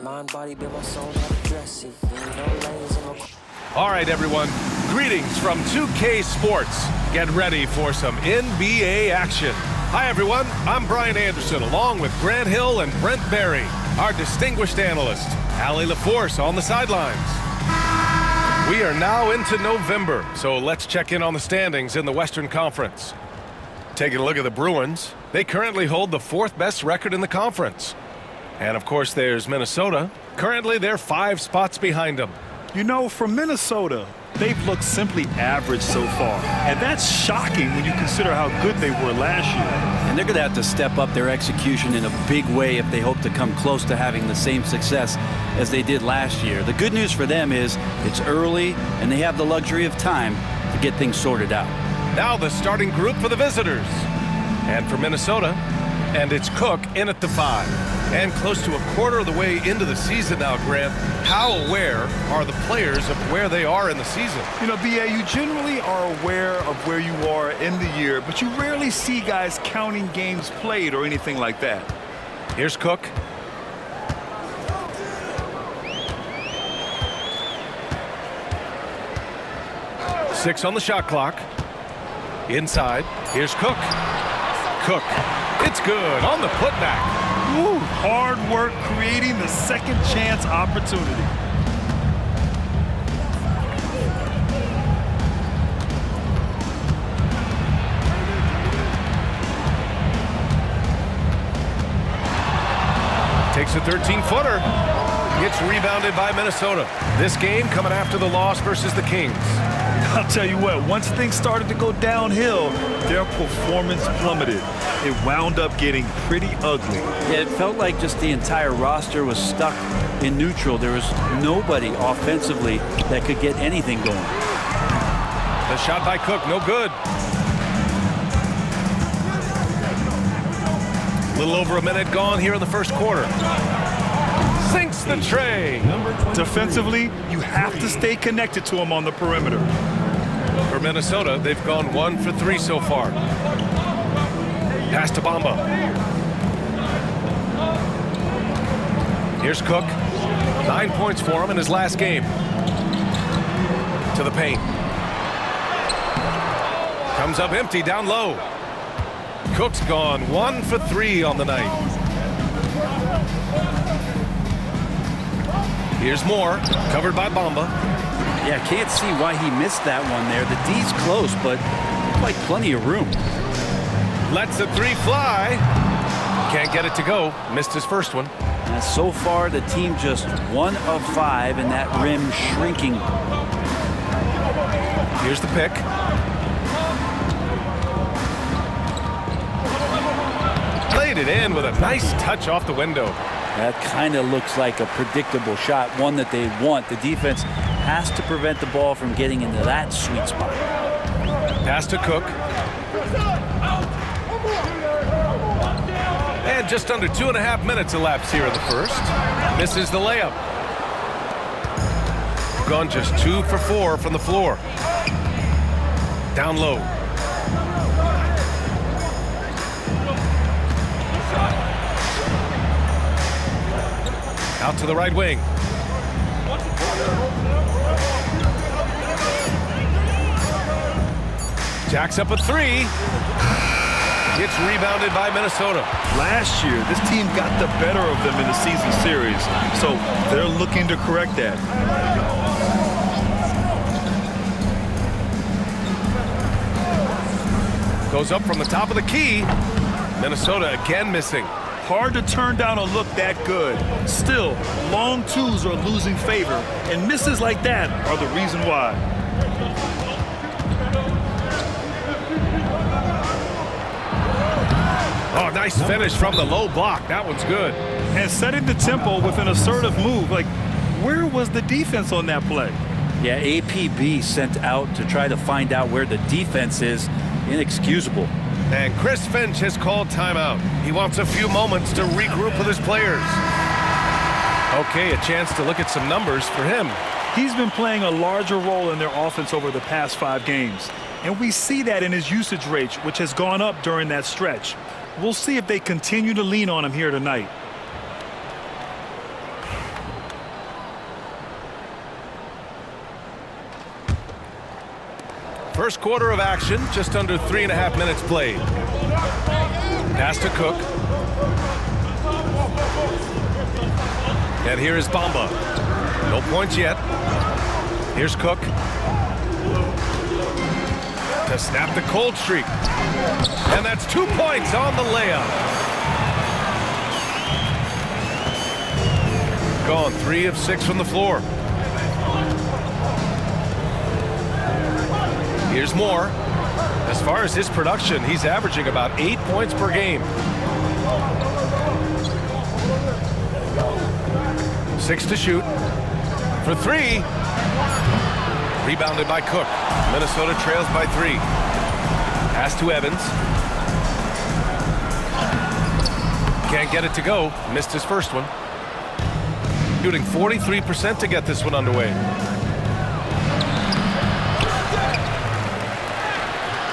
Mind, body, build my soul, how to dress it. No lanes and no... All right, everyone. Greetings from 2K Sports. Get ready for some NBA action. Hi, everyone. I'm Brian Anderson, along with Grant Hill and Brent Berry, our distinguished analyst, Allie LaForce on the sidelines. We are now into November, so let's check in on the standings in the Western Conference. Taking a look at the Bruins, they currently hold the 4th best record in the conference. And, of course, there's Minnesota. Currently, they're 5 spots behind them. You know, for Minnesota, they've looked simply average so far. And that's shocking when you consider how good they were last year. And they're going to have to step up their execution in a big way if they hope to come close to having the same success as they did last year. The good news for them is it's early, and they have the luxury of time to get things sorted out. Now the starting group for the visitors. And for Minnesota, and it's Cook in at the 5. And close to a quarter of the way into the season now, Grant, how aware are the players of where they are in the season? You know, B.A., you generally are aware of where you are in the year, but you rarely see guys counting games played or anything like that. Here's Cook. Six on the shot clock. Inside. Here's Cook. Cook. It's good on the putback. Ooh, hard work creating the second chance opportunity. Takes a 13-footer. Gets rebounded by Minnesota. This game coming after the loss versus the Kings. I'll tell you what, once things started to go downhill, their performance plummeted. It wound up getting pretty ugly. Yeah, it felt like just the entire roster was stuck in neutral. There was nobody offensively that could get anything going. The shot by Cook, no good. A little over a minute gone here in the first quarter. Sinks the tray. Defensively, you have to stay connected to him on the perimeter. For Minnesota, they've gone 1 for 3 so far. Pass to Bamba. Here's Cook. 9 points for him in his last game. To the paint. Comes up empty down low. Cook's gone 1 for 3 on the night. Here's Moore, covered by Bamba. Yeah, can't see why he missed that one there. The D's close, but like plenty of room. Lets the 3 fly. Can't get it to go. Missed his first one. And so far, the team just 1 of 5, and that rim shrinking. Here's the pick. Laid it in with a nice touch off the window. That kind of looks like a predictable shot, one that they want. The defense has to prevent the ball from getting into that sweet spot. Pass to Cook. And just under 2.5 minutes elapsed here in the first. Misses the layup. Gone just 2 for 4 from the floor. Down low. Out to the right wing. Jacks up a 3. Gets rebounded by Minnesota. Last year, this team got the better of them in the season series, so they're looking to correct that. Goes up from the top of the key. Minnesota again missing. Hard to turn down a look that good. Still, long twos are losing favor, and misses like that are the reason why. Oh, nice finish from the low block. That one's good. And setting the tempo with an assertive move. Like, where was the defense on that play? Yeah, APB sent out to try to find out where the defense is. Inexcusable. And Chris Finch has called timeout. He wants a few moments to regroup with his players. Okay, a chance to look at some numbers for him. He's been playing a larger role in their offense over the past 5 games. And we see that in his usage rate, which has gone up during that stretch. We'll see if they continue to lean on him here tonight. First quarter of action, just under 3.5 minutes played. Pass to Cook. And here is Bamba. No points yet. Here's Cook. To snap the cold streak. And that's 2 points on the layup. Gone 3 of 6 from the floor. Here's Moore. As far as his production, he's averaging about 8 points per game. 6 to shoot. For 3. Rebounded by Cook. Minnesota trails by 3. Pass to Evans. Can't get it to go. Missed his first one. Shooting 43% to get this one underway.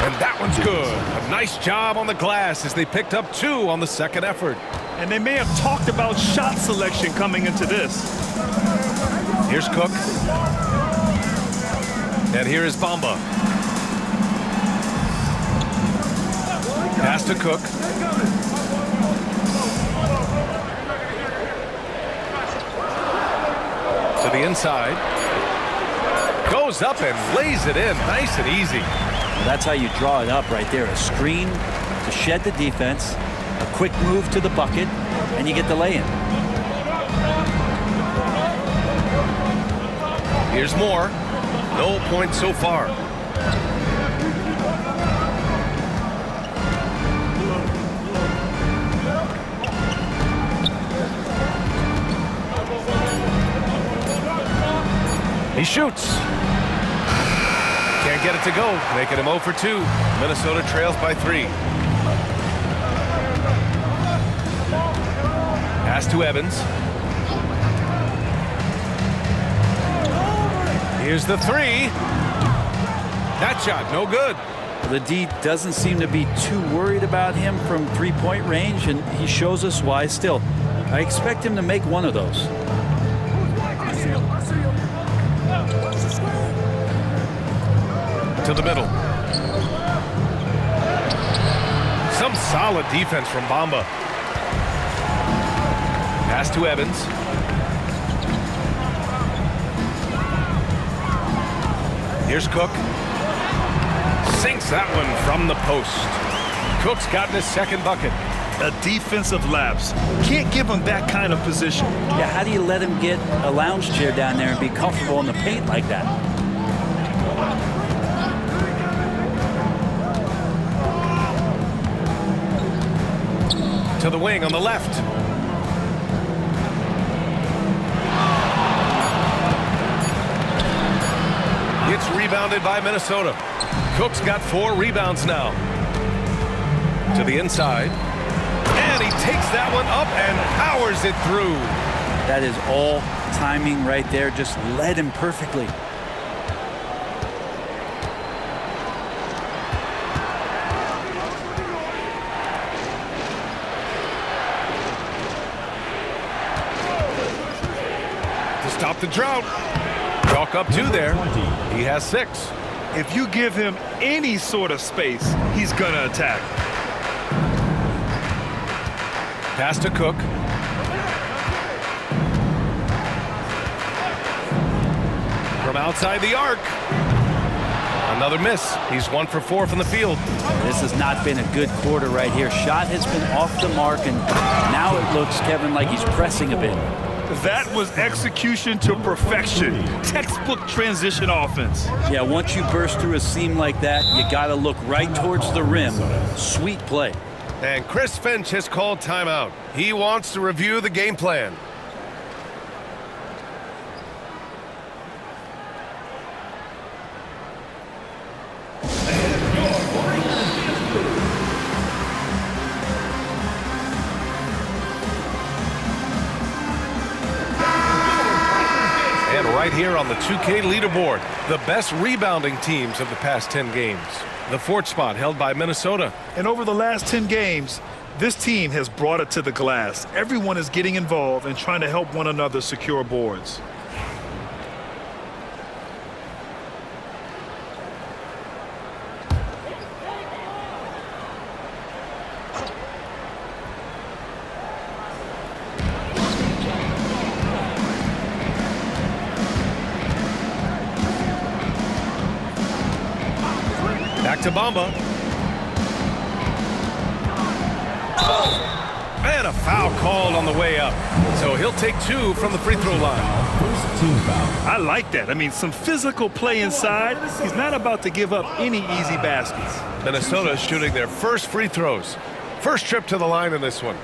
And that one's good. A nice job on the glass as they picked up 2 on the second effort. And they may have talked about shot selection coming into this. Here's Cook. And here is Bamba. Pass to Cook. To the inside. Goes up and lays it in. Nice and easy. Well, that's how you draw it up right there. A screen to shed the defense, a quick move to the bucket, and you get the lay-in. Here's Moore. No points so far. He shoots. Can't get it to go. Making him 0 for 2. Minnesota trails by 3. Pass to Evans. Here's the 3. That shot, no good. The D doesn't seem to be too worried about him from three-point range, and he shows us why still. I expect him to make one of those. To the middle. Some solid defense from Bamba. Pass to Evans. Here's Cook. Sinks that one from the post. Cook's gotten his second bucket. A defensive lapse. Can't give him that kind of position. Yeah, how do you let him get a lounge chair down there and be comfortable in the paint like that? To the wing on the left. It's rebounded by Minnesota. Cook's got 4 rebounds now. To the inside. And he takes that one up and powers it through. That is all timing right there. Just led him perfectly. Stop the drought. Chalk up 2 there. He has 6. If you give him any sort of space, he's going to attack. Pass to Cook. From outside the arc. Another miss. He's 1 for 4 from the field. This has not been a good quarter right here. Shot has been off the mark, and now it looks, Kevin, like he's pressing a bit. That was execution to perfection. Textbook transition offense. Yeah, once you burst through a seam like that, you got to look right towards the rim. Sweet play. And Chris Finch has called timeout. He wants to review the game plan. Right here on the 2K leaderboard, the best rebounding teams of the past 10 games. The 4th spot held by Minnesota. And over the last 10 games, this team has brought it to the glass. Everyone is getting involved and trying to help one another secure boards. Back to Bamba. And a foul called on the way up. So he'll take 2 from the free throw line. I like that. I mean, some physical play inside. He's not about to give up any easy baskets. Minnesota shooting their first free throws. First trip to the line in this one.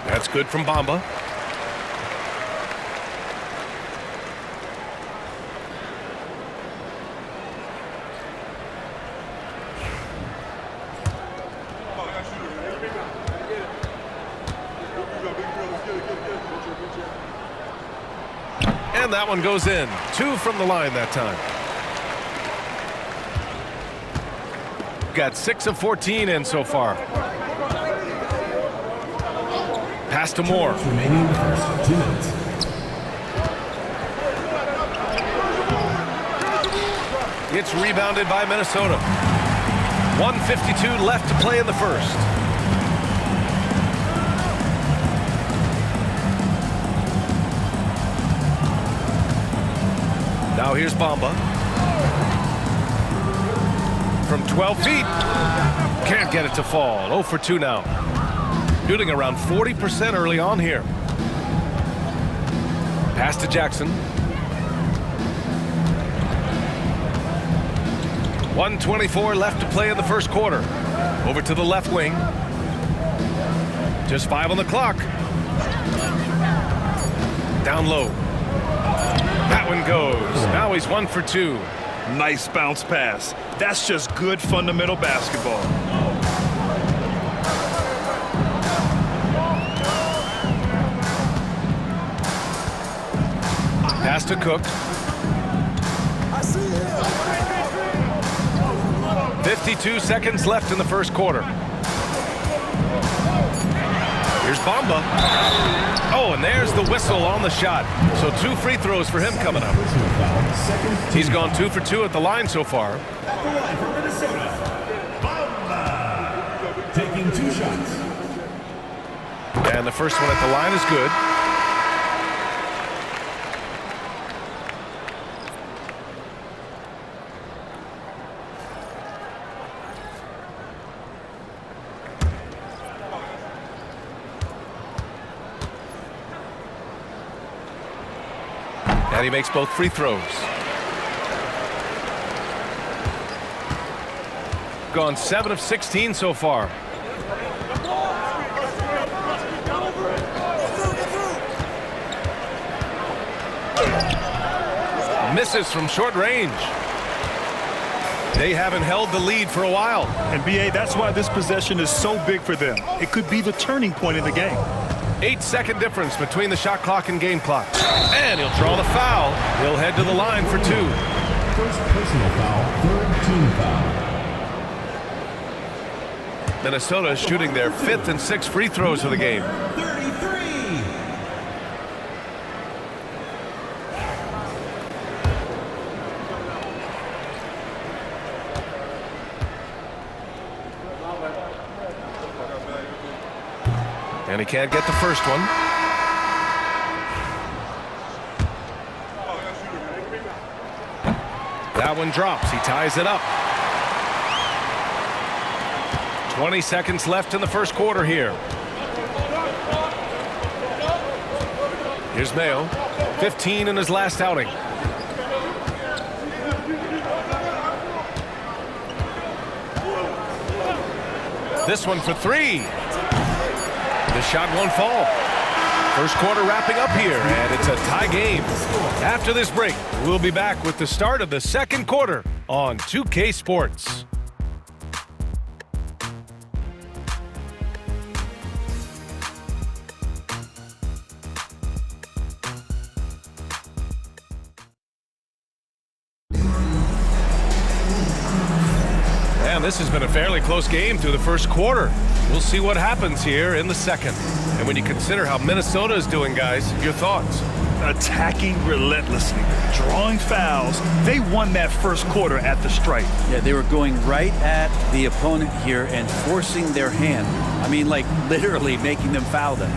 That's good from Bamba. And that one goes in. 2 from the line that time. Got 6 of 14 in so far. Pass to Moore. Remaining the first 2 minutes. It's rebounded by Minnesota. 1:52 left to play in the first. Now here's Bamba. From 12 feet. Can't get it to fall. 0 for 2 now. Shooting around 40% early on here. Pass to Jackson. 1:24 left to play in the first quarter. Over to the left wing. Just 5 on the clock. Down low. That one goes. Now he's 1 for 2. Nice bounce pass. That's just good fundamental basketball. Pass to Cook. 52 seconds left in the first quarter. Here's Bamba. Oh, and there's the whistle on the shot. So 2 free throws for him coming up. He's gone 2 for 2 at the line so far. At the line for Minnesota, Bamba. Taking 2 shots. And the first one at the line is good. And he makes both free throws. Gone 7 of 16 so far. Misses from short range. They haven't held the lead for a while. And BA, that's why this possession is so big for them. It could be the turning point in the game. 8-second difference between the shot clock and game clock. And he'll draw the foul. He'll head to the line for 2. First personal foul, 3rd team foul. Minnesota shooting their 5th and 6th free throws of the game. 33. And he can't get the first one. That one drops. He ties it up. 20 seconds left in the first quarter here. Here's Mayo. 15 in his last outing. This one for 3. The shot won't fall. First quarter wrapping up here, and it's a tie game. After this break, we'll be back with the start of the second quarter on 2K Sports. And this has been a fairly close game through the first quarter. We'll see what happens here in the second. And when you consider how Minnesota is doing, guys, your thoughts? Attacking relentlessly, drawing fouls. They won that first quarter at the stripe. Yeah, they were going right at the opponent here and forcing their hand. I mean, like literally making them foul them.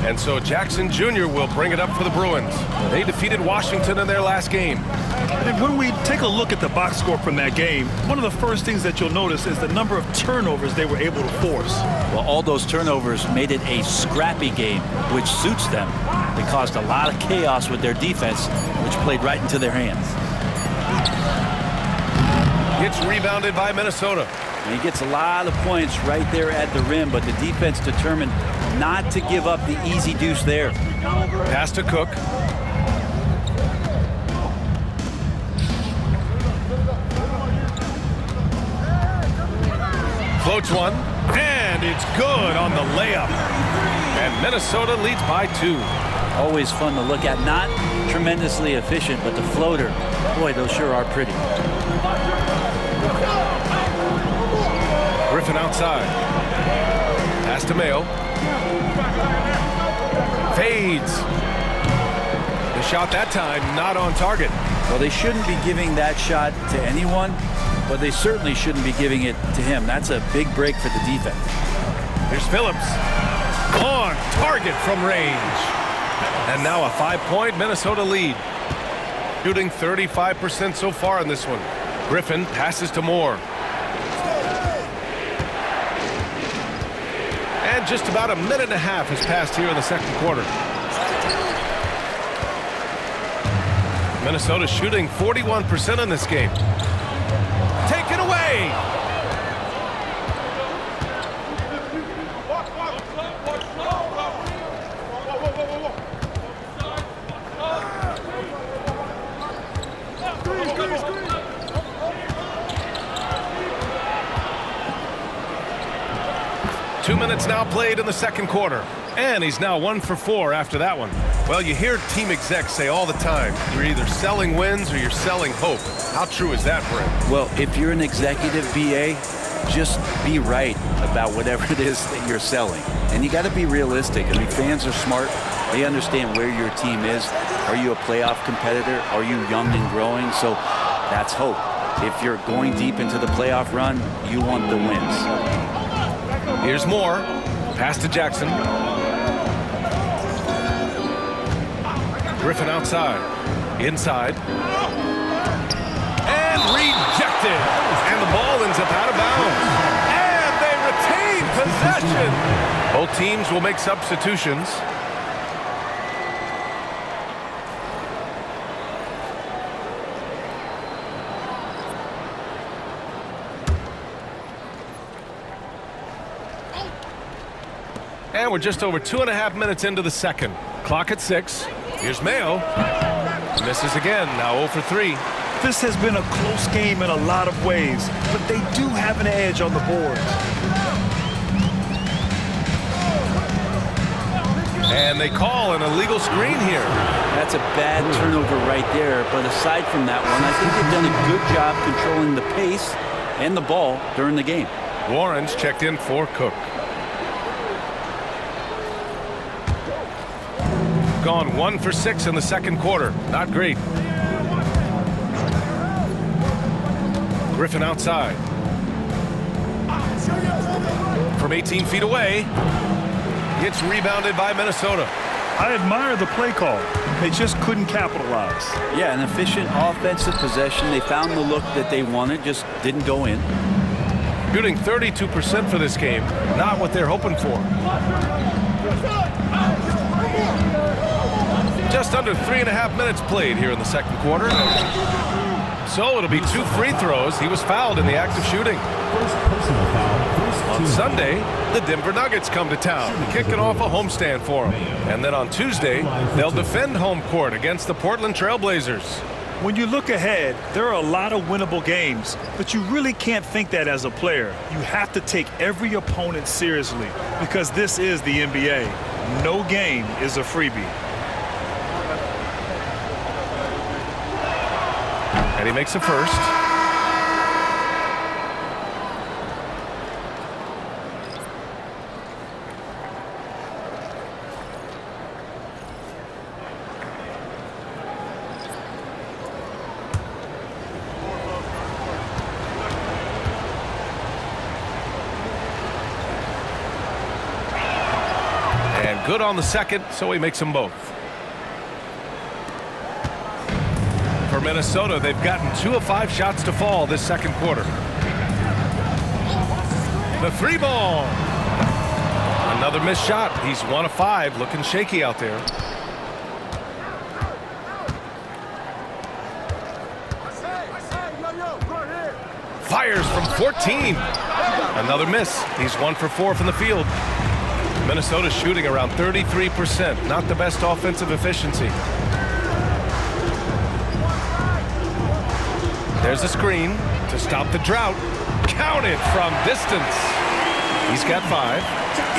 And so Jackson Jr. will bring it up for the Bruins. They defeated Washington in their last game. And when we take a look at the box score from that game, one of the first things that you'll notice is the number of turnovers they were able to force. Well, all those turnovers made it a scrappy game, which suits them. They caused a lot of chaos with their defense, which played right into their hands. It's rebounded by Minnesota. And he gets a lot of points right there at the rim, but the defense determined not to give up the easy deuce there. Pass to Cook. Floats one, and it's good on the layup. And Minnesota leads by 2. Always fun to look at. Not tremendously efficient, but the floater, boy, those sure are pretty. Griffin outside. Pass to Mayo. Fades. The shot that time not on target. Well, they shouldn't be giving that shot to anyone, but they certainly shouldn't be giving it to him. That's a big break for the defense. Here's Phillips. On target from range. And now a 5-point Minnesota lead. Shooting 35% so far in this one. Griffin passes to Moore. And just about a minute and a half has passed here in the second quarter. Minnesota shooting 41% in this game. Taken away. 2 minutes now played in the second quarter. And he's now 1 for 4 after that one. Well, you hear team execs say all the time, you're either selling wins or you're selling hope. How true is that, Brent? Well, if you're an executive BA, just be right about whatever it is that you're selling. And you got to be realistic. I mean, fans are smart. They understand where your team is. Are you a playoff competitor? Are you young and growing? So that's hope. If you're going deep into the playoff run, you want the wins. Here's Moore. Pass to Jackson. Griffin outside. Inside. And rejected. And the ball ends up out of bounds. And they retain possession. Both teams will make substitutions. And we're just over 2.5 minutes into the second. Clock at 6. Here's Mayo. Misses again, now 0 for 3. This has been a close game in a lot of ways, but they do have an edge on the boards. And they call an illegal screen here. That's a bad turnover right there, but aside from that one, I think they've done a good job controlling the pace and the ball during the game. Warren's checked in for Cook. Gone 1 for 6 in the second quarter. Not great. Griffin outside. From 18 feet away. It's rebounded by Minnesota. I admire the play call. They just couldn't capitalize. Yeah, an efficient offensive possession. They found the look that they wanted, just didn't go in. Shooting 32% for this game. Not what they're hoping for. Just under 3.5 minutes played here in the second quarter. So it'll be 2 free throws. He was fouled in the act of shooting. On Sunday, the Denver Nuggets come to town, kicking off a homestand for them. And then on Tuesday, they'll defend home court against the Portland Trail Blazers. When you look ahead, there are a lot of winnable games, but you really can't think that as a player. You have to take every opponent seriously because this is the NBA. No game is a freebie. And he makes a first. good on the second, so he makes them both. For Minnesota, they've gotten 2 of 5 shots to fall this second quarter. The 3 ball. Another missed shot. He's 1 of 5, looking shaky out there. Fires from 14. Another miss. He's 1 for 4 from the field. Minnesota's shooting around 33%. Not the best offensive efficiency. There's a screen to stop the drought. Counted from distance. He's got 5.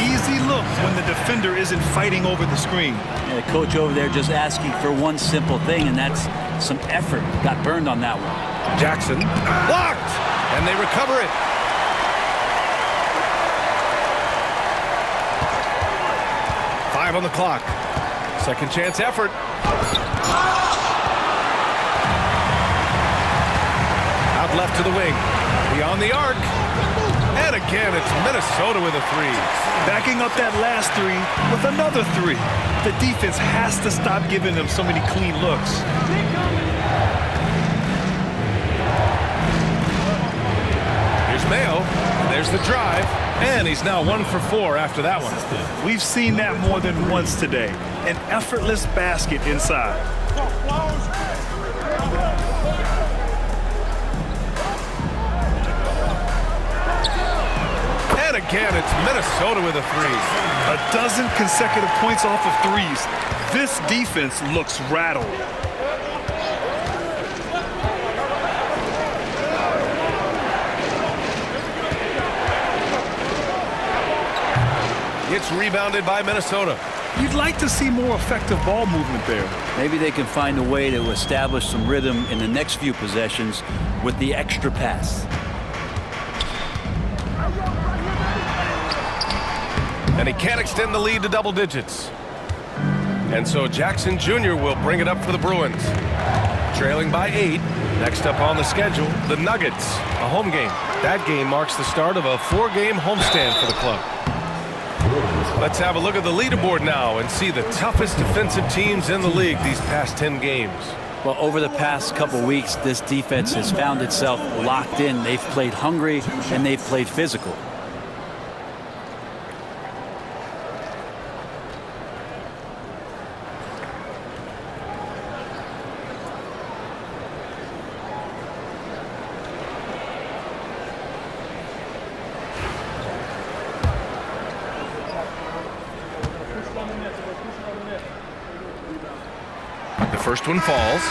Easy look when the defender isn't fighting over the screen. Yeah, the coach over there just asking for one simple thing, and that's some effort. Got burned on that one. Jackson blocked, and they recover it. Five on the clock. Second chance effort. Out left to the wing. Beyond the arc. And again, it's Minnesota with a 3. Backing up that last 3 with another 3. The defense has to stop giving them so many clean looks. Here's Mayo. There's the drive. And he's now 1 for 4 after that one. We've seen that more than once today. An effortless basket inside. And again, it's Minnesota with a 3. A dozen consecutive points off of 3s. This defense looks rattled. It's rebounded by Minnesota. You'd like to see more effective ball movement there. Maybe they can find a way to establish some rhythm in the next few possessions with the extra pass. And he can't extend the lead to double digits. And so Jackson Jr. will bring it up for the Bruins. Trailing by 8. Next up on the schedule, the Nuggets, a home game. That game marks the start of a 4-game homestand for the club. Let's have a look at the leaderboard now and see the toughest defensive teams in the league these past 10 games. Well, over the past couple weeks, this defense has found itself locked in. They've played hungry and they've played physical. The first one falls.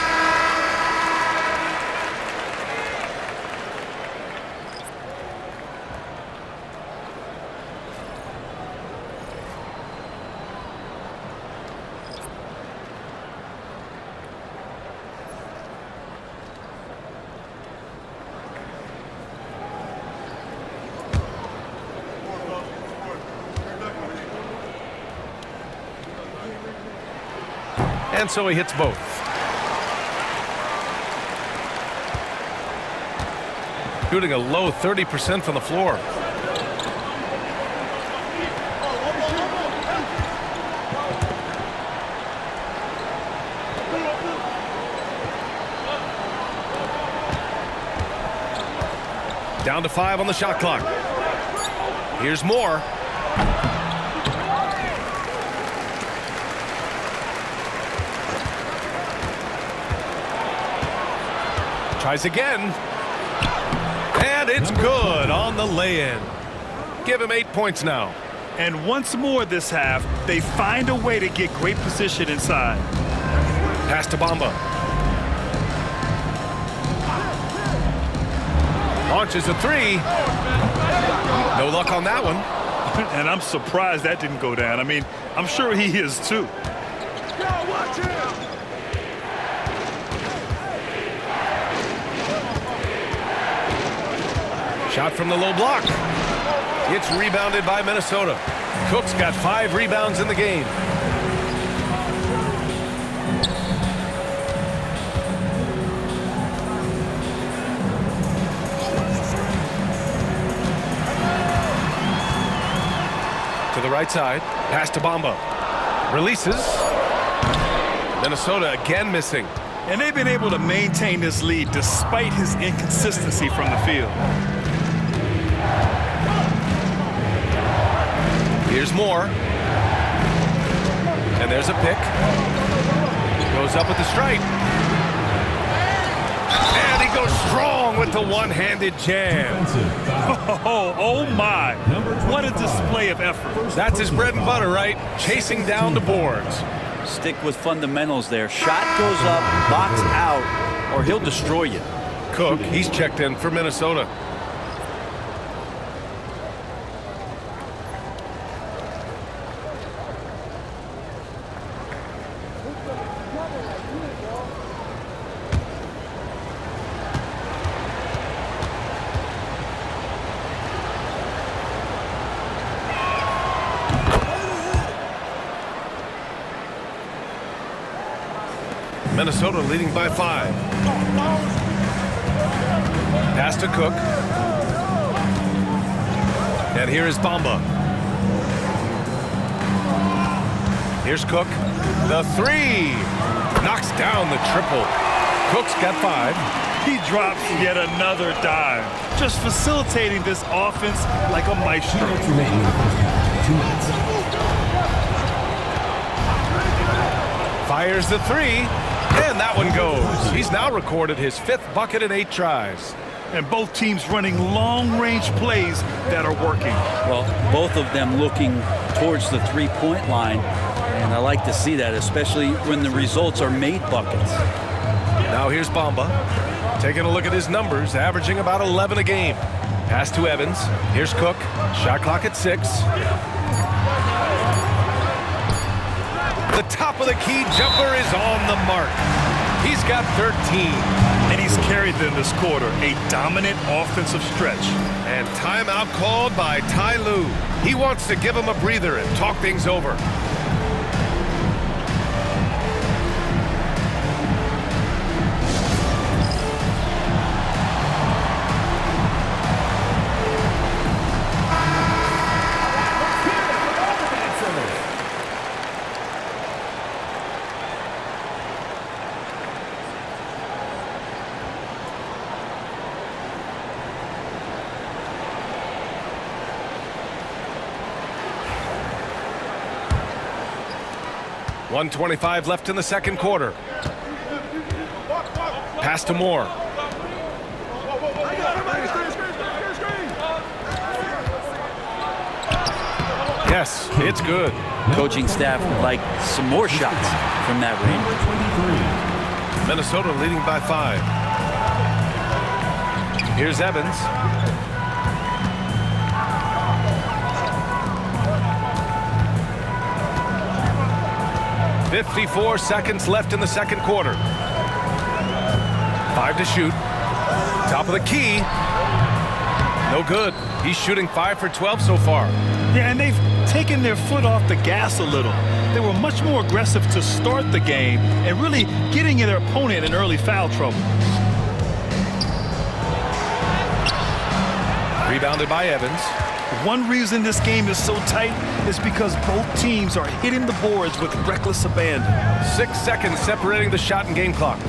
And so he hits both. Shooting a low 30% from the floor. Down to 5 on the shot clock. Here's more. Tries again. And it's good on the lay-in. Give him 8 points now. And once more this half, they find a way to get great position inside. Pass to Bamba. Launches a 3. No luck on that one. And I'm surprised that didn't go down. I mean, I'm sure he is too. Shot from the low block. It's rebounded by Minnesota. Cook's got 5 rebounds in the game. To the right side. Pass to Bamba. Releases. Minnesota again missing. And they've been able to maintain this lead despite his inconsistency from the field. Here's more. And there's a pick. Goes up with the strike. And he goes strong with the one-handed jam. Oh my. What a display of effort. That's his bread and butter, right? Chasing down the boards. Stick with fundamentals there. Shot goes up, box out, or he'll destroy you. Cook, he's checked in for Minnesota. Minnesota leading by 5. Pass to Cook. And here is Bamba. Here's Cook. The 3. Knocks down the triple. Cook's got 5. He drops yet another dime. Just facilitating this offense like a maestro. 2 remaining in the first half. 2 minutes. Fires the 3. And that one goes. He's now recorded his 5th bucket in 8 tries. And both teams running long-range plays that are working. Well, both of them looking towards the three-point line. And I like to see that, especially when the results are made buckets. Now here's Bamba. Taking a look at his numbers, averaging about 11 a game. Pass to Evans. Here's Cook. Shot clock at 6. The top of the key jumper is on the mark. He's got 13. And he's carried them this quarter. A dominant offensive stretch. And timeout called by Ty Lue. He wants to give him a breather and talk things over. .125 left in the second quarter. Pass to Moore. Yes, it's good. Coaching staff would like some more shots from that range. Minnesota leading by 5. Here's Evans. .54 seconds left in the second quarter. 5 to shoot. Top of the key. No good. He's shooting 5 for 12 so far. Yeah, and they've taken their foot off the gas a little. They were much more aggressive to start the game and really getting their opponent in early foul trouble. Rebounded by Evans. One reason this game is so tight is because both teams are hitting the boards with reckless abandon. 6 seconds separating the shot and game clocks.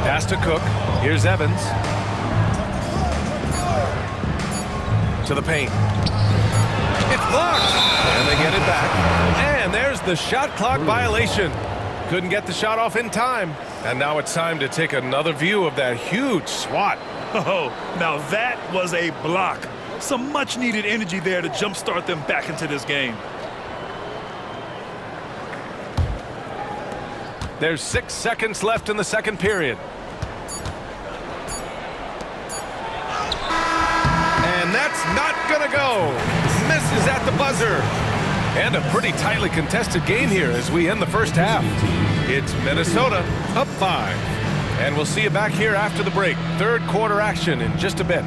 Pass to Cook. Here's Evans. To the paint. It's blocked. And they get it back. And there's the shot clock violation. Couldn't get the shot off in time. And now it's time to take another view of that huge swat. Oh, now that was a block. Some much-needed energy there to jumpstart them back into this game. There's 6 seconds left in the second period. And that's not gonna go. Misses at the buzzer. And a pretty tightly contested game here as we end the first half. It's Minnesota up 5. And we'll see you back here after the break. Third quarter action in just a bit.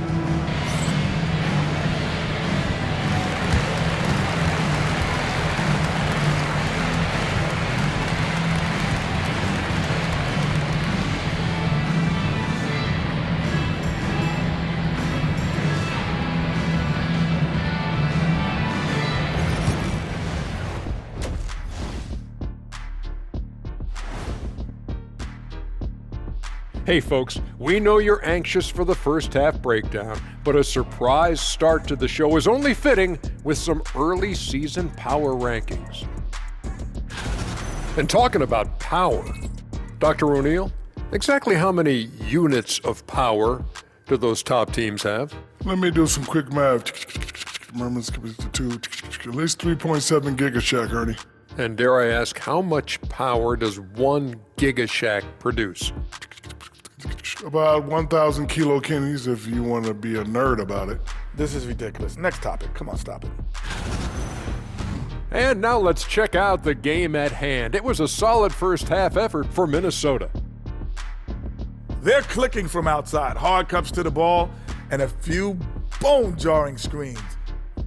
Hey folks, we know you're anxious for the first half breakdown, but a surprise start to the show is only fitting with some early season power rankings. And talking about power, Dr. O'Neill, exactly how many units of power do those top teams have? Let me do some quick math. Remember, it's at least 3.7 gigashack, Ernie. And dare I ask, how much power does 1 gigashack produce? About 1,000 kilokines if you want to be a nerd about it. This is ridiculous. Next topic. Come on, stop it. And now let's check out the game at hand. It was a solid first half effort for Minnesota. They're clicking from outside. Hard cuts to the ball and a few bone-jarring screens.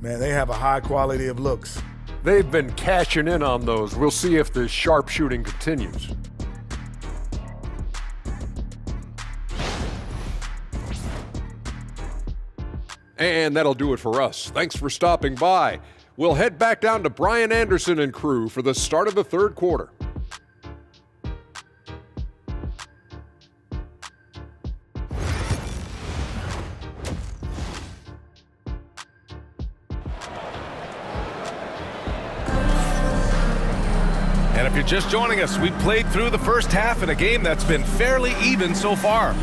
Man, they have a high quality of looks. They've been cashing in on those. We'll see if the sharpshooting continues. And that'll do it for us. Thanks for stopping by. We'll head back down to Brian Anderson and crew for the start of the third quarter. And if you're just joining us, we played through the first half in a game that's been fairly even so far.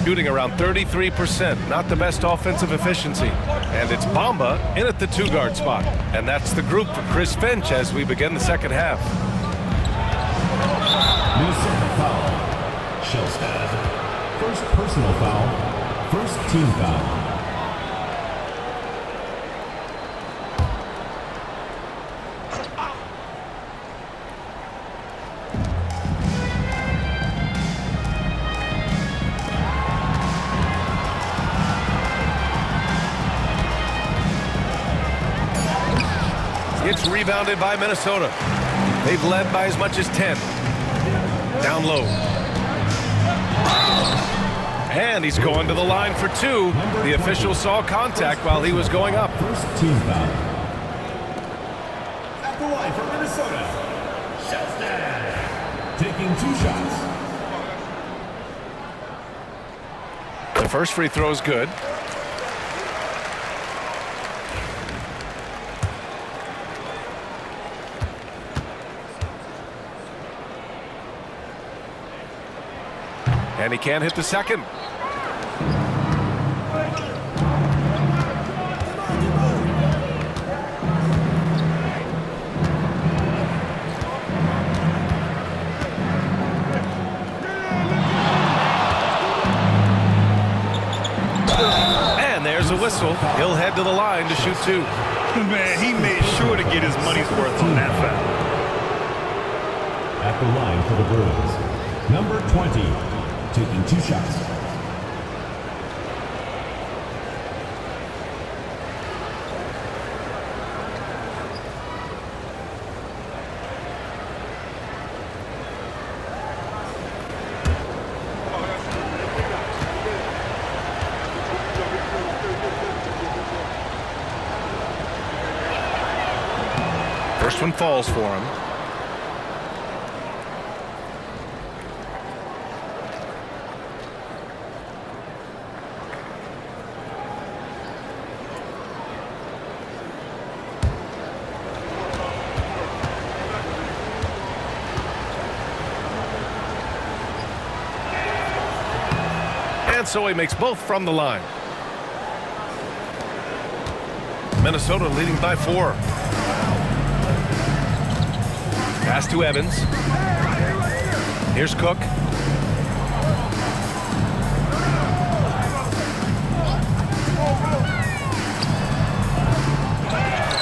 Shooting around 33%, not the best offensive efficiency. And it's Bamba in at the 2-guard spot. And that's the group for Chris Finch as we begin the second half. Minnesota foul. Shellstad. First personal foul. First team foul. It's rebounded by Minnesota. They've led by as much as 10. Down low. And he's going to the line for 2. The official saw contact while he was going up. First team foul. At the line for Minnesota, Shellstad. Taking 2 shots. The first free throw is good. And he can't hit the second. And there's a whistle. He'll head to the line to shoot 2. Man, he made sure to get his money's worth on that foul. At the line for the Bruins, number 20. Taking 2 shots. First one falls for him. And so he makes both from the line. Minnesota leading by 4. Pass to Evans. Here's Cook.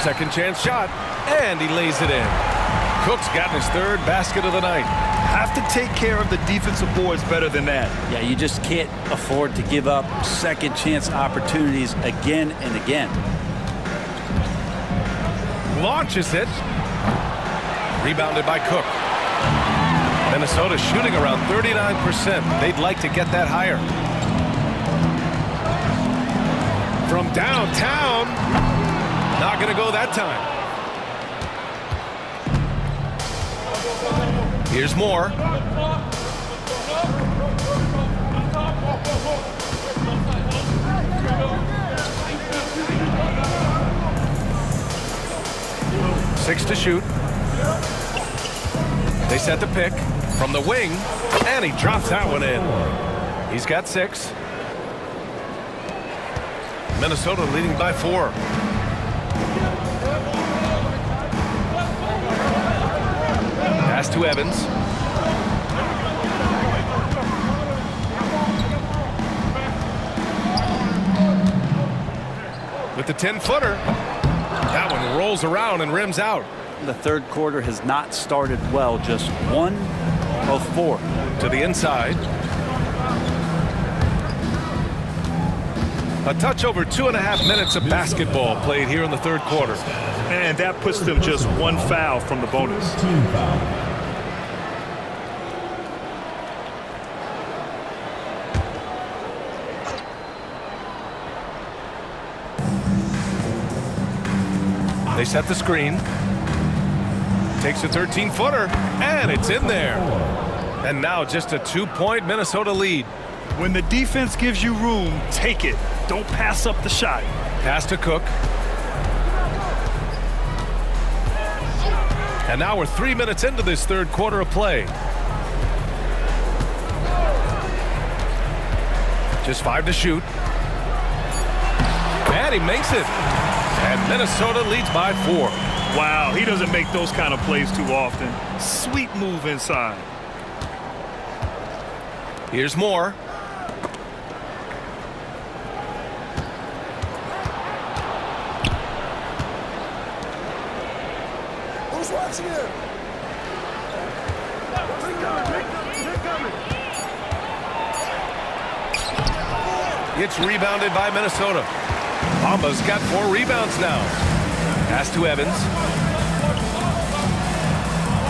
Second chance shot, and he lays it in. Cook's gotten his 3rd basket of the night. Have to take care of the defensive boards better than that. Yeah, you just can't afford to give up second chance opportunities again and again. Launches it. Rebounded by Cook. Minnesota shooting around 39%. They'd like to get that higher. from downtown. Not going to go that time. Here's more. Six to shoot. They set the pick from the wing, and he drops that one in. He's got 6. Minnesota leading by 4. Pass to Evans. With the 10-footer. That one rolls around and rims out. The third quarter has not started well, just 1 of 4. To the inside. A touch over 2.5 minutes of basketball played here in the third quarter. And that puts them just 1 foul from the bonus. Team foul. They set the screen. Takes a 13-footer, and it's in there. And now just a 2-point Minnesota lead. When the defense gives you room, take it. Don't pass up the shot. Pass to Cook. And now we're 3 minutes into this third quarter of play. Just 5 to shoot. And he makes it. And Minnesota leads by 4. Wow, he doesn't make those kind of plays too often. Sweet move inside. Here's more. Who's watching it? It's rebounded by Minnesota. Bamba's got 4 rebounds now. Pass to Evans.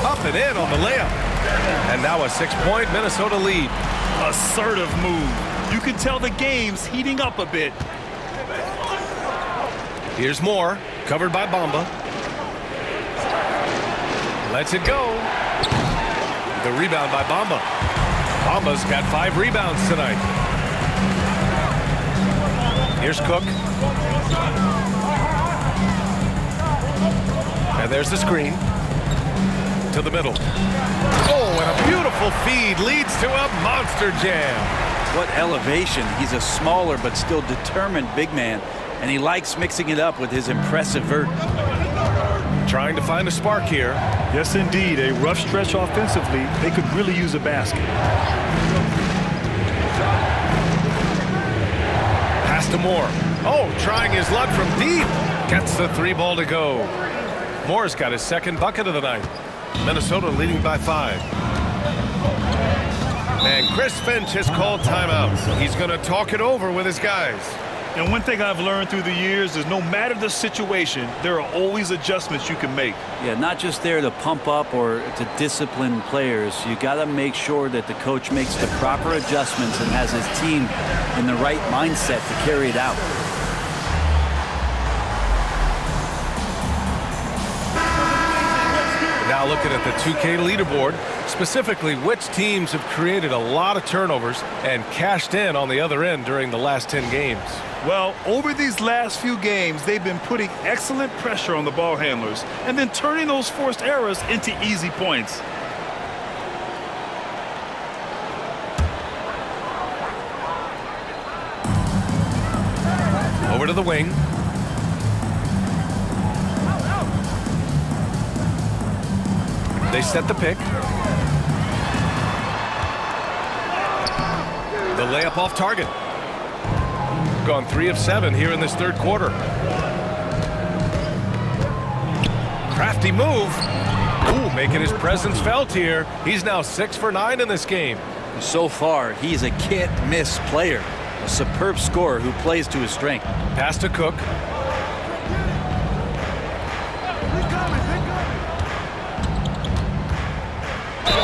Up and in on the layup. And now a 6-point Minnesota lead. Assertive move. You can tell the game's heating up a bit. Here's more. Covered by Bamba. Lets it go. The rebound by Bamba. Bamba's got 5 rebounds tonight. Here's Cook. And there's the screen. To the middle. Oh, and a beautiful feed leads to a monster jam. What elevation. He's a smaller but still determined big man, and he likes mixing it up with his impressive vert. Trying to find a spark here. Yes, indeed. A rough stretch offensively. They could really use a basket. Pass to Moore. Oh, trying his luck from deep. Gets the 3 ball to go. Moore's got his 2nd bucket of the night. Minnesota leading by 5. And Chris Finch has called timeout. He's going to talk it over with his guys. And one thing I've learned through the years is no matter the situation, there are always adjustments you can make. Yeah, not just there to pump up or to discipline players. You got to make sure that the coach makes the proper adjustments and has his team in the right mindset to carry it out. Now looking at the 2K leaderboard, specifically which teams have created a lot of turnovers and cashed in on the other end during the last 10 games. Well, over these last few games, they've been putting excellent pressure on the ball handlers and then turning those forced errors into easy points. Over to the wing. They set the pick. The layup off target. Gone 3 of 7 here in this third quarter. Crafty move. Ooh, making his presence felt here. He's now 6 for 9 in this game. So far, he's a can't-miss player. A superb scorer who plays to his strength. Pass to Cook.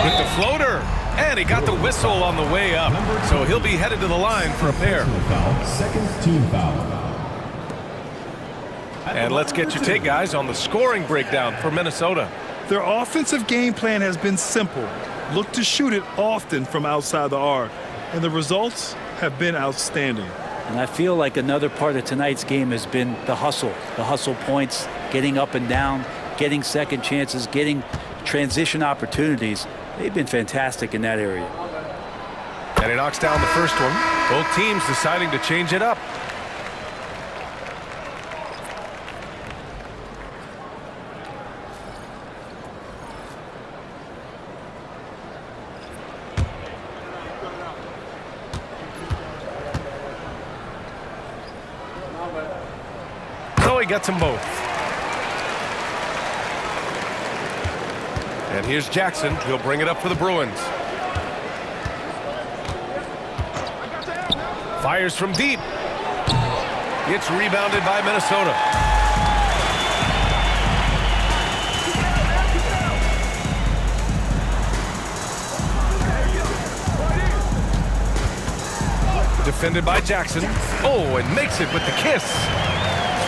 With the floater. And he got the whistle on the way up. So he'll be headed to the line for a pair. 2nd team foul. And let's get your take, guys, on the scoring breakdown for Minnesota. Their offensive game plan has been simple. Look to shoot it often from outside the arc. And the results have been outstanding. And I feel like another part of tonight's game has been the hustle points, getting up and down, getting second chances, getting transition opportunities. They've been fantastic in that area. And he knocks down the first one. Both teams deciding to change it up. So he gets them both. And here's Jackson. He'll bring it up for the Bruins. Fires from deep. It's rebounded by Minnesota. Defended by Jackson. Oh, and makes it with the kiss.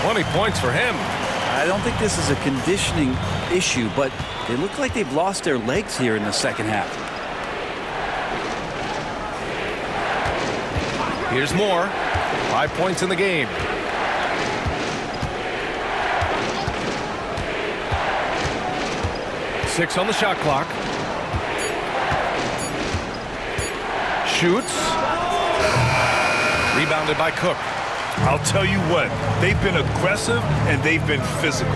20 points for him. I don't think this is a conditioning issue, but they look like they've lost their legs here in the second half. Here's more. 5 points in the game. Six on the shot clock. Shoots. Rebounded by Cook. I'll tell you what, they've been aggressive and they've been physical.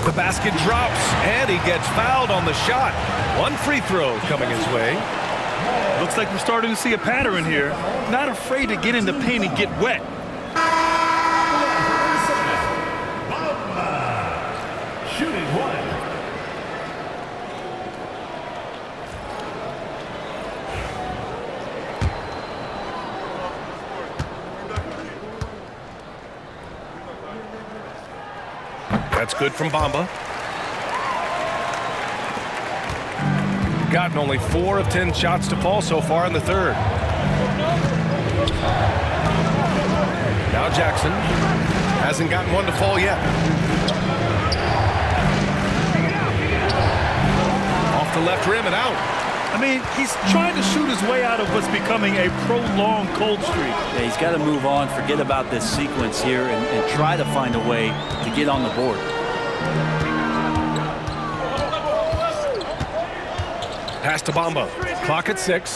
The basket drops, and he gets fouled on the shot. One free throw coming his way. Looks like we're starting to see a pattern here. Not afraid to get in the paint and get wet. Shooting one. That's good from Bamba. Gotten only 4 of 10 shots to fall so far in the third. Now Jackson hasn't gotten one to fall yet. Off the left rim and out. I mean, he's trying to shoot his way out of what's becoming a prolonged cold streak. Yeah, he's got to move on, forget about this sequence here, and try to find a way to get on the board. Pass to Bamba. Clock at 6.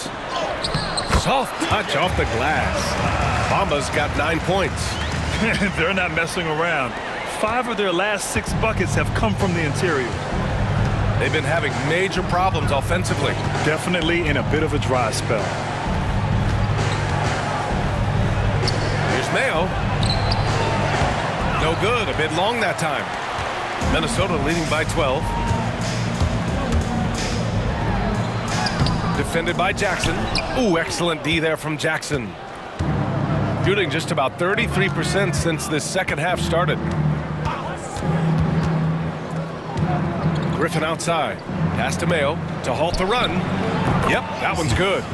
Soft touch off the glass. Bamba's got 9 points. They're not messing around. 5 of their last 6 buckets have come from the interior. They've been having major problems offensively. Definitely in a bit of a dry spell. Here's Mayo. No good. A bit long that time. Minnesota leading by 12. Defended by Jackson. Ooh, excellent D there from Jackson. Shooting just about 33% since this second half started. Griffin outside. Pass to Mayo to halt the run. Yep, that one's good.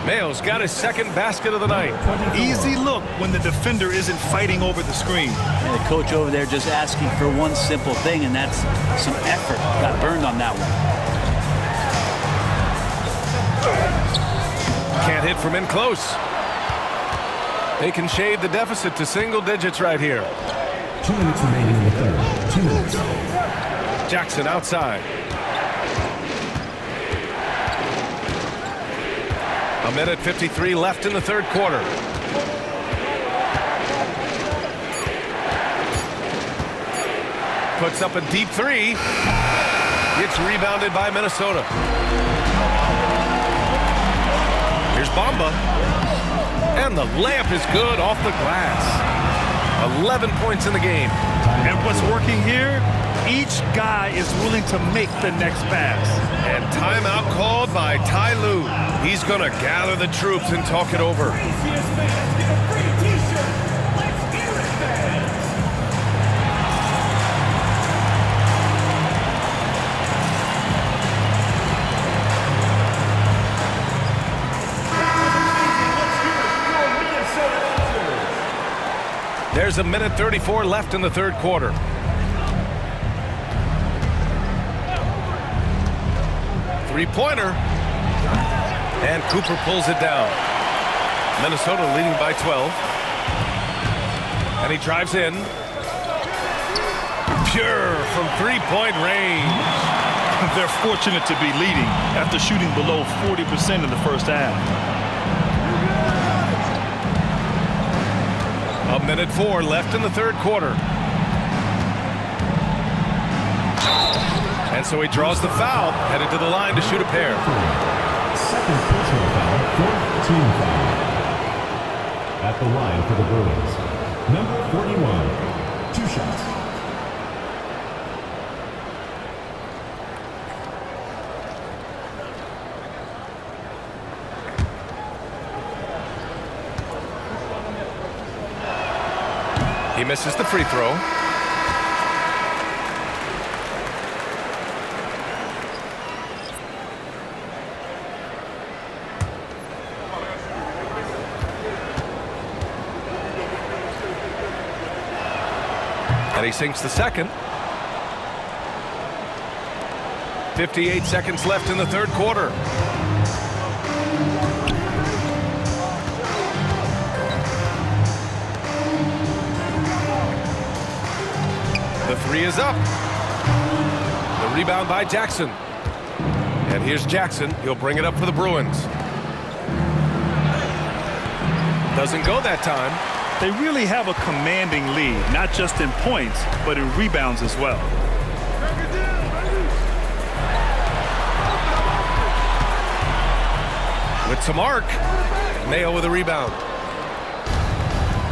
Mayo's got his second basket of the night. Easy look when the defender isn't fighting over the screen. And the coach over there just asking for one simple thing, and that's some effort. Got burned on that one. Can't hit from in close. They can shade the deficit to single digits right here. 2 minutes remaining in the third. 2 minutes. Jackson outside. A minute 53 left in the third quarter. Puts up a deep 3. It's rebounded by Minnesota. Here's Bamba. And the layup is good off the glass. 11 points in the game. And what's working here? Each guy is willing to make the next pass. And timeout called by Ty Lue. He's going to gather the troops and talk it over. There's a minute 34 left in the third quarter. Three-pointer. And Cooper pulls it down. Minnesota leading by 12. And he drives in. Pure from three-point range. They're fortunate to be leading after shooting below 40% in the first half. A minute 4 left in the third quarter. And so he draws the foul, headed to the line to shoot a pair. Second personal foul, fourth team foul. At the line for the Bruins, number 41, 2 shots. He misses the free throw. And he sinks the second. 58 seconds left in the third quarter. The three is up. The rebound by Jackson. And here's Jackson. He'll bring it up for the Bruins. Doesn't go that time. They really have a commanding lead, not just in points, but in rebounds as well. With some arc, Mayo with a rebound.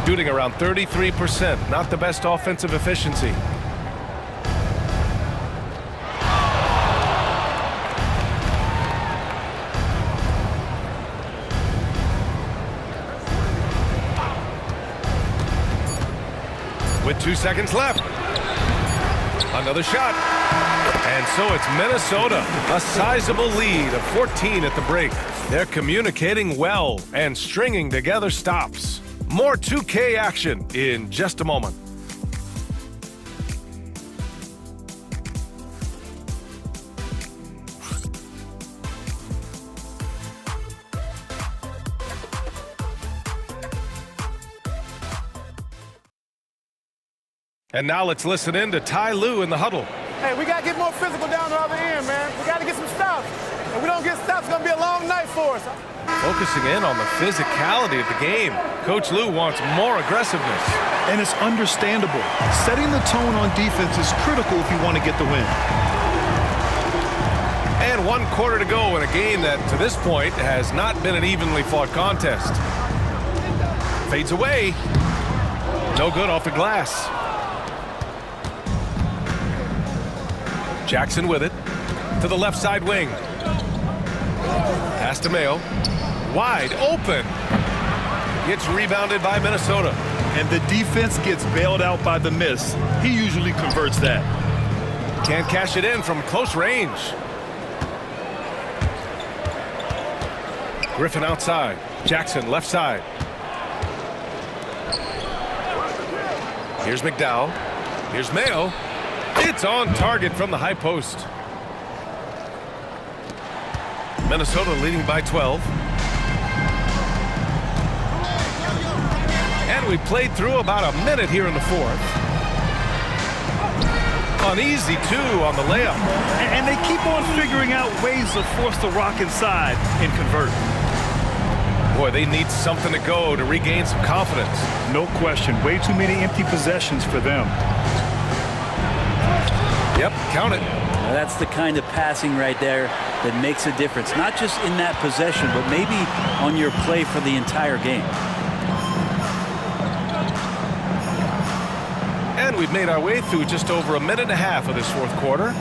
Shooting around 33%, not the best offensive efficiency. With 2 seconds left. Another shot. And so it's Minnesota. A sizable lead of 14 at the break. They're communicating well and stringing together stops. More 2K action in just a moment. And now let's listen in to Ty Lue in the huddle. Hey, we got to get more physical down the other end, man. We got to get some stops. If we don't get stops, it's going to be a long night for us. Focusing in on the physicality of the game. Coach Lue wants more aggressiveness. And it's understandable. Setting the tone on defense is critical if you want to get the win. And 1 quarter to go in a game that, to this point, has not been an evenly fought contest. Fades away. No good off the glass. Jackson with it. To the left side wing. Pass to Mayo. Wide open. Gets rebounded by Minnesota. And the defense gets bailed out by the miss. He usually converts that. Can't cash it in from close range. Griffin outside. Jackson left side. Here's McDowell. Here's Mayo. It's on target from the high post. Minnesota leading by 12. And we played through about a minute here in the fourth. Uneasy, too, on the layup. And they keep on figuring out ways to force the rock inside and convert. Boy, they need something to go to regain some confidence. No question. Way too many empty possessions for them. Yep, count it. Now that's the kind of passing right there that makes a difference. Not just in that possession, but maybe on your play for the entire game. And we've made our way through just over a minute and a half of this fourth quarter.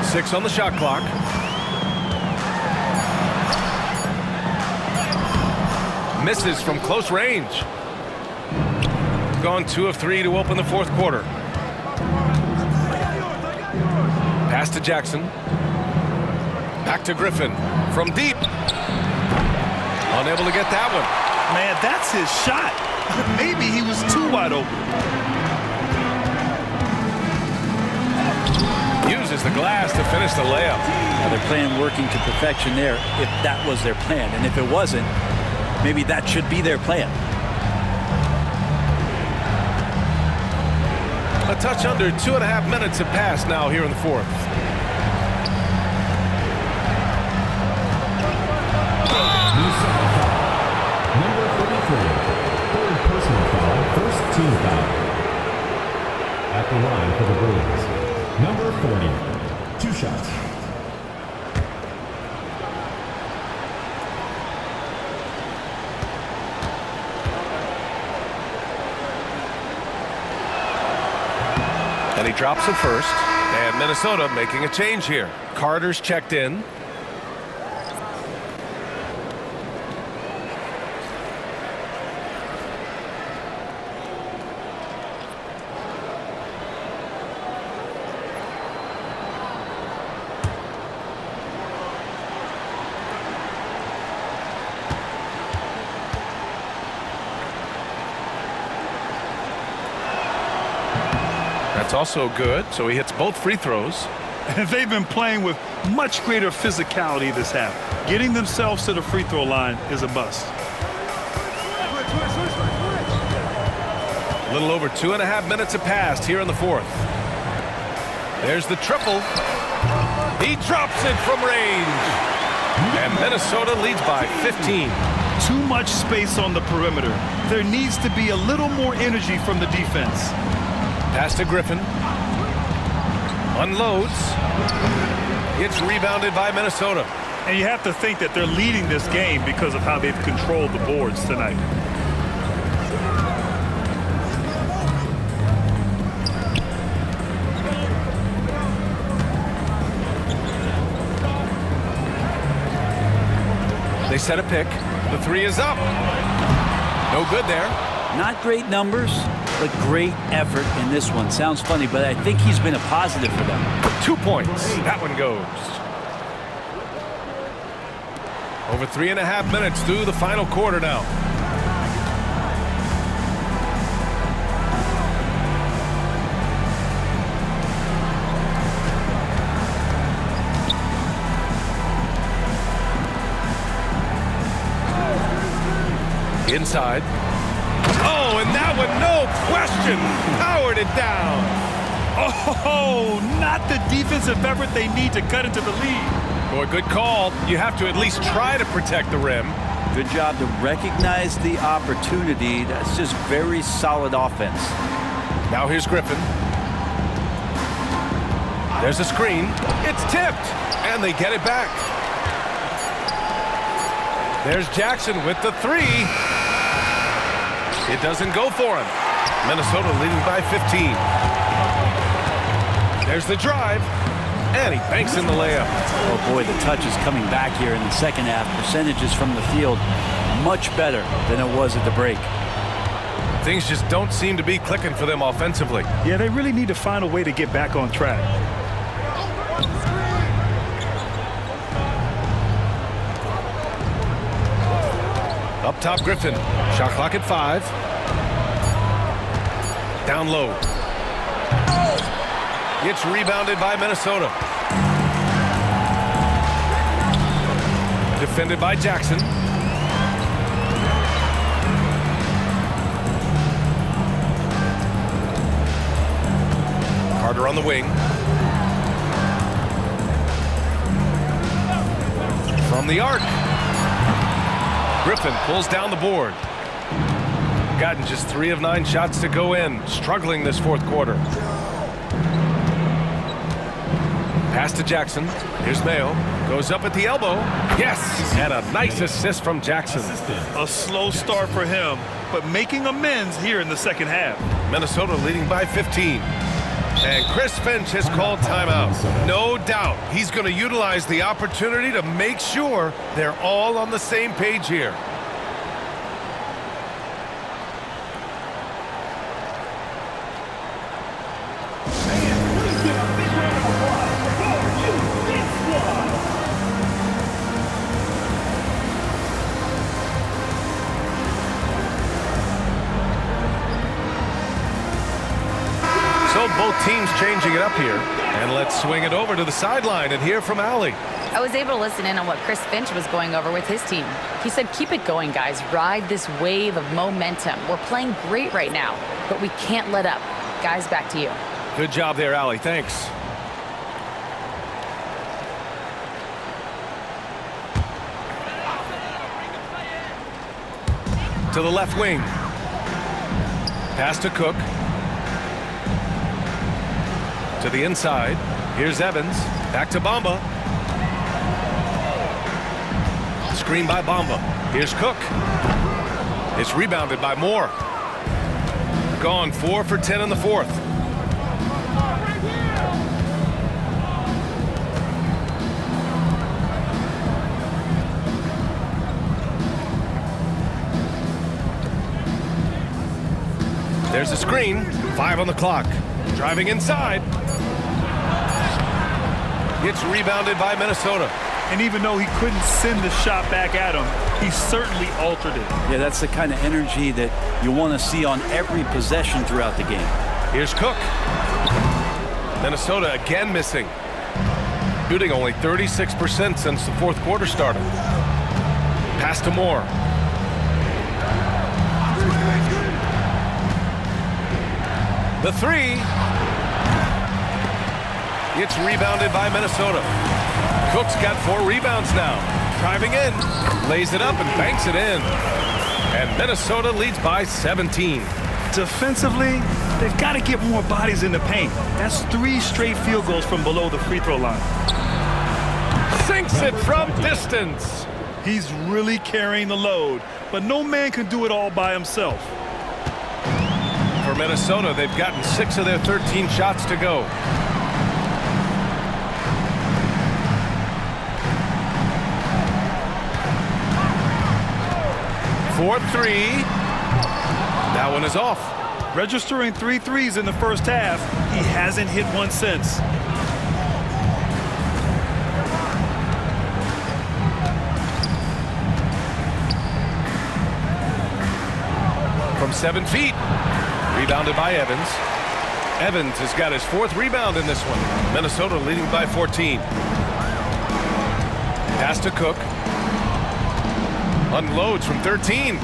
Six on the shot clock. Misses from close range. Gone 2 of 3 to open the fourth quarter. Pass to Jackson. Back to Griffin. From deep. Unable to get that one. Man, that's his shot. Maybe he was too wide open. Uses the glass to finish the layup. Now they're playing working to perfection there, if that was their plan. And if it wasn't, maybe that should be their plan. A touch under 2.5 minutes have passed now here in the fourth. Number 33, third personal foul, first team foul. At the line for the Bruins, number 40, 2 shots. And he drops it first. And Minnesota making a change here. Carter's checked in. That's also good, so he hits both free throws. And they've been playing with much greater physicality this half. Getting themselves to the free throw line is a must. A little over 2.5 minutes have passed here in the fourth. There's the triple. He drops it from range. And Minnesota leads by 15. Too much space on the perimeter. There needs to be a little more energy from the defense. Pass to Griffin. Unloads. It's rebounded by Minnesota. And you have to think that they're leading this game because of how they've controlled the boards tonight. They set a pick. The three is up. No good there. Not great numbers, but great effort in this one. Sounds funny, but I think he's been a positive for them. 2 points. That one goes. Over 3.5 minutes through the final quarter now. Inside. Oh, and that one, no question, powered it down. Oh, not the defensive effort they need to cut into the lead. Boy, good call. You have to at least try to protect the rim. Good job to recognize the opportunity. That's just very solid offense. Now here's Griffin. There's a screen. It's tipped, and they get it back. There's Jackson with the three. It doesn't go for him. Minnesota leading by 15. There's the drive, and he banks in the layup. Oh boy, the touch is coming back here in the second half. Percentages from the field much better than it was at the break. Things just don't seem to be clicking for them offensively. Yeah, they really need to find a way to get back on track. Up top, Griffin. Shot clock at 5. Down low. It's rebounded by Minnesota. Defended by Jackson. Carter on the wing. From the arc. Griffin pulls down the board. Gotten just 3 of 9 shots to go in. Struggling this fourth quarter. Pass to Jackson. Here's Mayo. Goes up at the elbow. Yes! And a nice assist from Jackson. A slow start for him, but making amends here in the second half. Minnesota leading by 15. And Chris Finch has called timeout. No doubt he's going to utilize the opportunity to make sure they're all on the same page here. So both teams changing it up here. And let's swing it over to the sideline and hear from Allie. I was able to listen in on what Chris Finch was going over with his team. He said, keep it going, guys. Ride this wave of momentum. We're playing great right now, but we can't let up. Guys, back to you. Good job there, Allie. Thanks. To the left wing. Pass to Cook. To the inside. Here's Evans. Back to Bamba. Screen by Bamba. Here's Cook. It's rebounded by Moore. Gone 4 for 10 in the fourth. There's a screen. 5 on the clock. Driving inside. It's rebounded by Minnesota. And even though he couldn't send the shot back at him, he certainly altered it. Yeah, that's the kind of energy that you want to see on every possession throughout the game. Here's Cook. Minnesota again missing. Shooting only 36% since the fourth quarter started. Pass to Moore. The three. It's rebounded by Minnesota. Cook's got 4 rebounds now. Driving in, lays it up and banks it in. And Minnesota leads by 17. Defensively, they've got to get more bodies in the paint. That's 3 straight field goals from below the free throw line. Sinks it from distance. He's really carrying the load, but no man can do it all by himself. For Minnesota, they've gotten 6 of their 13 shots to go. For 3. That one is off. Registering 3 threes in the first half. He hasn't hit one since. From 7 feet. Rebounded by Evans. Evans has got his 4th rebound in this one. Minnesota leading by 14. Pass to Cook. Unloads from 13.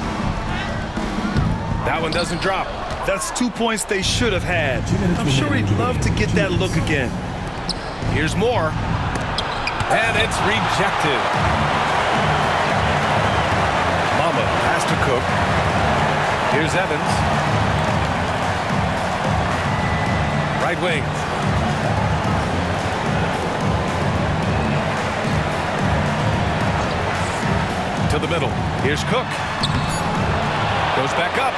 That one doesn't drop. That's 2 points they should have had. I'm sure he'd love to get that look again. Here's Moore. And it's rejected. Bamba pass to Cook. Here's Evans. Right wing. To the middle. Here's Cook. Goes back up.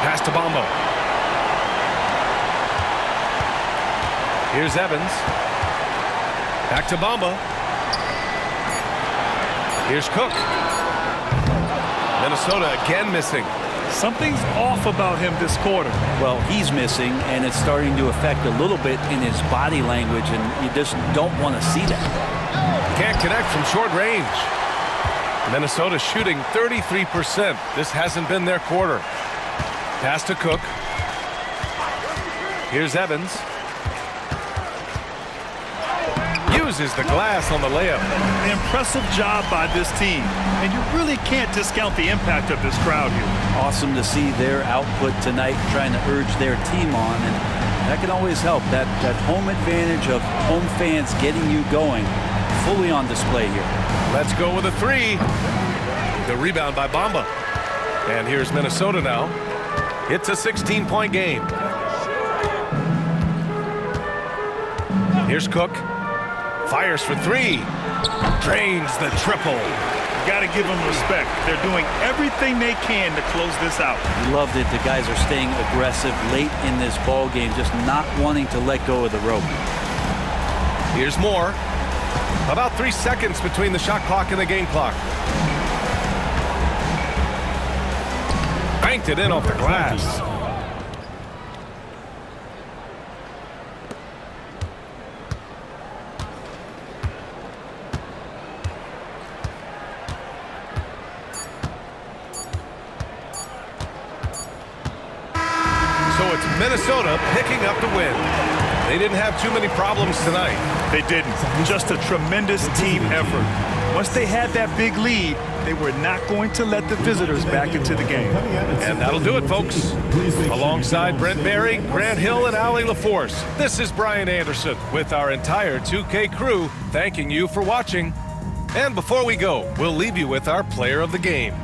Pass to Bamba. Here's Evans. Back to Bamba. Here's Cook. Minnesota again missing. Something's off about him this quarter. Well, he's missing, and it's starting to affect a little bit in his body language, and you just don't want to see that. Can't connect from short range. Minnesota shooting 33%. This hasn't been their quarter. Pass to Cook. Here's Evans. Uses the glass on the layup. Impressive job by this team. And you really can't discount the impact of this crowd here. Awesome to see their output tonight, trying to urge their team on, and that can always help. That home advantage of home fans getting you going, fully on display here. Let's go with a 3. The rebound by Bamba. And here's Minnesota now. It's a 16-point game. Here's Cook. Fires for 3. Drains the triple. Got to give them respect. They're doing everything they can to close this out. Loved it. The guys are staying aggressive late in this ball game, just not wanting to let go of the rope. Here's Moore. About 3 seconds between the shot clock and the game clock. Banked it in off the glass. So it's Minnesota picking up the win. They didn't have too many problems tonight. They didn't. Just a tremendous team effort. Once they had that big lead, they were not going to let the visitors back into the game. And that'll do it, folks. Alongside Brent Barry, Grant Hill, and Allie LaForce, this is Brian Anderson with our entire 2K crew thanking you for watching. And before we go, we'll leave you with our player of the game.